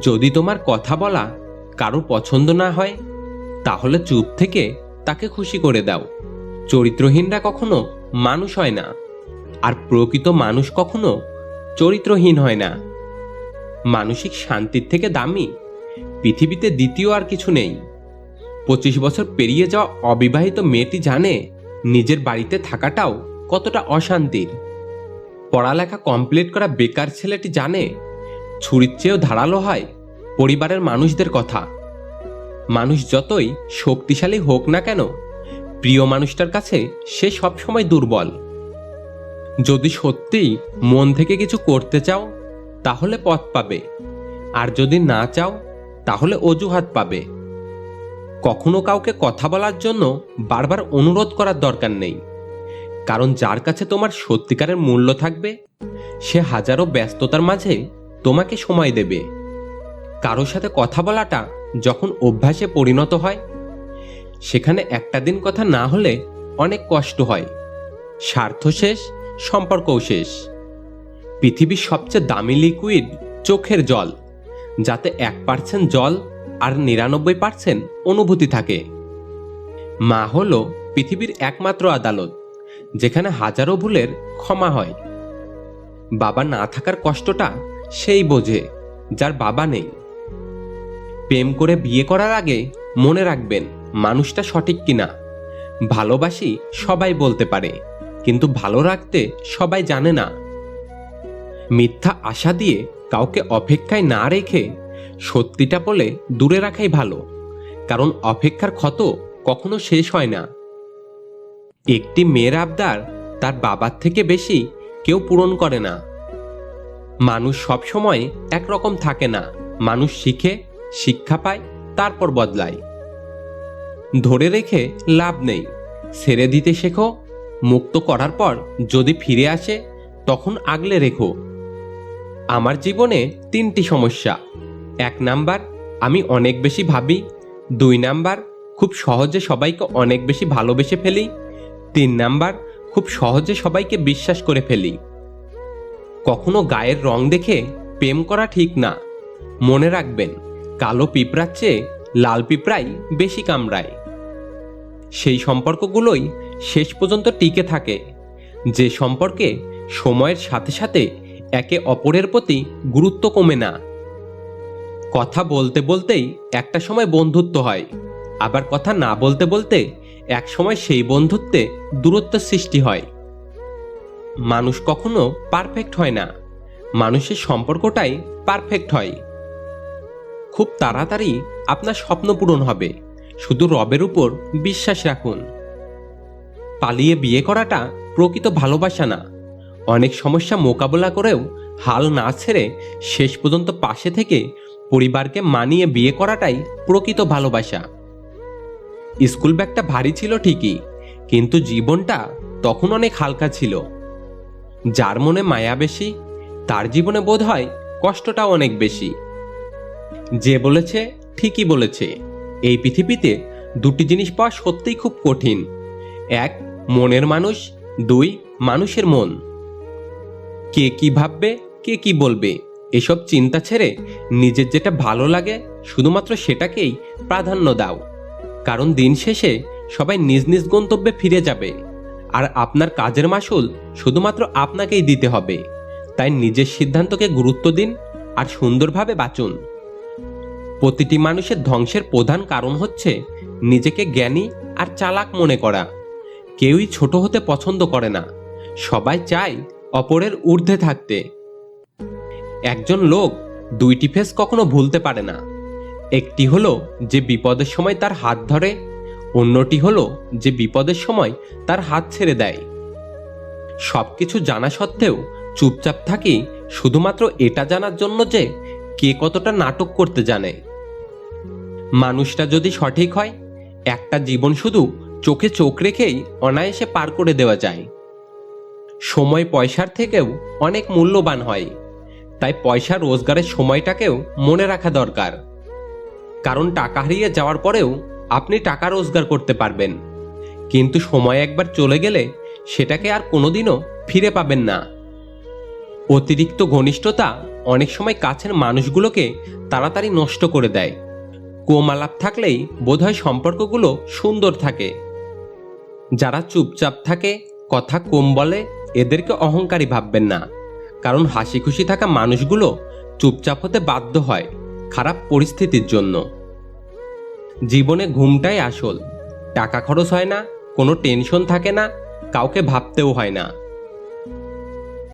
যদি তোমার কথা বলা কারো পছন্দ না হয়, তাহলে চুপ থেকে তাকে খুশি করে দাও। চরিত্রহীনরা কখনো মানুষ হয় না, আর প্রকৃত মানুষ কখনো চরিত্রহীন হয় না। মানসিক শান্তির থেকে দামি পৃথিবীতে দ্বিতীয় আর কিছু নেই। 25 বছর পেরিয়ে যাওয়া অবিবাহিত মেয়েটি জানে নিজের বাড়িতে থাকাটাও কতটা অশান্তির। পড়ালেখা কমপ্লিট করা বেকার ছেলেটি জানে ছুরির চেয়েও ধারালো হয় পরিবারের মানুষদের কথা। মানুষ যতই শক্তিশালী হোক না কেন, প্রিয় মানুষটার কাছে সে সবসময় দুর্বল। যদি সত্যিই মন থেকে কিছু করতে চাও, তাহলে পথ পাবে, আর যদি না চাও, তাহলে অজুহাত পাবে। কখনো কাউকে কথা বলার জন্য বারবার অনুরোধ করার দরকার নেই, কারণ যার কাছে তোমার সত্যিকারের মূল্য থাকবে, সে হাজারো ব্যস্ততার মাঝে তোমাকে সময় দেবে। কারো সাথে কথা বলাটা যখন অভ্যাসে পরিণত হয়, সেখানে একটা দিন কথা না হলে অনেক কষ্ট হয়। স্বার্থ শেষ, সম্পর্কও শেষ। পৃথিবীর সবচেয়ে দামি লিকুইড চোখের জল, যাতে 1% জল আর 99% অনুভূতি থাকে। মা হলো পৃথিবীর একমাত্র আদালত, যেখানে হাজারো ভুলের ক্ষমা হয়। বাবা না থাকার কষ্টটা সেই বোঝে যার বাবা নেই। প্রেম করে বিয়ে করার আগে মনে রাখবেন মানুষটা সঠিক কিনা। ভালোবাসি সবাই বলতে পারে, কিন্তু ভালো রাখতে সবাই জানে না। মিথ্যা আশা দিয়ে কাউকে অপেক্ষায় না রেখে সত্যিটা বলে দূরে রাখাই ভালো, কারণ অপেক্ষার ক্ষত কখনো শেষ হয় না। একটি মেয়ের আবদার তার বাবার থেকে বেশি কেউ পূরণ করে না। মানুষ সবসময় একরকম থাকে না। মানুষ শিখে, শিক্ষা পায়, তারপর বদলায়। ধরে রেখে লাভ নেই, ছেড়ে দিতে শেখো। মুক্ত করার পর যদি ফিরে আসে, তখন আগলে রেখো। আমার জীবনে 3টি সমস্যা। 1 নাম্বার, আমি অনেক বেশি ভাবি। 2 নাম্বার, খুব সহজে সবাইকে অনেক বেশি ভালোবেসে ফেলি। 3 নাম্বার, খুব সহজে সবাইকে বিশ্বাস করে ফেলি। কখনো গায়ের রং দেখে প্রেম করা ঠিক না। মনে রাখবেন, কালো পিঁপড়ার চেয়ে লাল পিঁপড়াই বেশি কামড়ায়। সেই সম্পর্কগুলোই শেষ পর্যন্ত টিকে থাকে, যে সম্পর্কে সময়ের সাথে সাথে একে অপরের প্রতি গুরুত্ব কমে না। কথা বলতে বলতেই একটা সময় বন্ধুত্ব হয়, আবার কথা না বলতে বলতে এক সময় সেই বন্ধুত্বে দূরত্বের সৃষ্টি হয়। মানুষ কখনো পারফেক্ট হয় না, মানুষের সম্পর্কটাই পারফেক্ট হয়। খুব তাড়াতাড়ি আপনার স্বপ্ন পূরণ হবে, শুধু রবের উপর বিশ্বাস রাখুন। পালিয়ে বিয়ে করাটা প্রকৃত ভালোবাসা না। অনেক সমস্যা মোকাবেলা করেও হাল না ছেড়ে শেষ পর্যন্ত পাশে থেকে পরিবারকে মানিয়ে বিয়ে করাটাই প্রকৃত ভালোবাসা। স্কুল ব্যাগটা ভারী ছিল ঠিকই, কিন্তু জীবনটা তখন অনেক হালকা ছিল। যার মনে মায়া বেশি, তার জীবনে বোধ হয় কষ্টটাও অনেক বেশি। যে বলেছে ঠিকই বলেছে। এই পৃথিবীতে 2টি জিনিস পাওয়া সত্যিই খুব কঠিন। 1, মনের মানুষ। 2, মানুষের মন। কে কি ভাববে, কে কি বলবে, এসব চিন্তা ছেড়ে নিজের যেটা ভালো লাগে শুধুমাত্র সেটাকেই প্রাধান্য দাও। কারণ দিন শেষে সবাই নিজ নিজ গন্তব্যে ফিরে যাবে, আর আপনার কাজের মাসুল শুধুমাত্র আপনাকেই দিতে হবে। তাই নিজের সিদ্ধান্তকে গুরুত্ব দিন আর সুন্দরভাবে বাঁচুন। প্রতিটি মানুষের ধ্বংসের প্রধান কারণ হচ্ছে নিজেকে জ্ঞানী আর চালাক মনে করা। কেউই ছোট হতে পছন্দ করে না, সবাই চায় অপরের ঊর্ধ্বে থাকতে। একজন লোক 2টি ফেস কখনো ভুলতে পারে না। একটি হলো যে বিপদের সময় তার হাত ধরে, অন্যটি হলো যে বিপদের সময় তার হাত ছেড়ে দেয়। সবকিছু জানা সত্ত্বেও চুপচাপ থাকি শুধুমাত্র এটা জানার জন্য যে কে কতটা নাটক করতে জানে। মানুষটা যদি সঠিক হয়, একটা জীবন শুধু চোখে চোখ রেখেই অনায়াসে পার করে দেওয়া যায়। সময় পয়সার থেকেও অনেক মূল্যবান হয়, তাই পয়সা রোজগারের সময়টাকেও মনে রাখা দরকার। কারণ টাকা হারিয়ে যাওয়ার পরেও আপনি টাকা রোজগার করতে পারবেন, কিন্তু সময় একবার চলে গেলে সেটাকে আর কোনোদিনও ফিরে পাবেন না। অতিরিক্ত ঘনিষ্ঠতা অনেক সময় কাছের মানুষগুলোকে তাড়াতাড়ি নষ্ট করে দেয়। কম আলাপ থাকলেই বোধহয় সম্পর্কগুলো সুন্দর থাকে। যারা চুপচাপ থাকে, কথা কম বলে, এদেরকে অহংকারী ভাববেন না। কারণ হাসি খুশি থাকা মানুষগুলো চুপচাপ হতে বাধ্য হয় খারাপ পরিস্থিতির জন্য। জীবনে ঘুমটাই আসল। টাকা খরচ হয় না, কোনো টেনশন থাকে না, কাউকে ভাবতেও হয় না।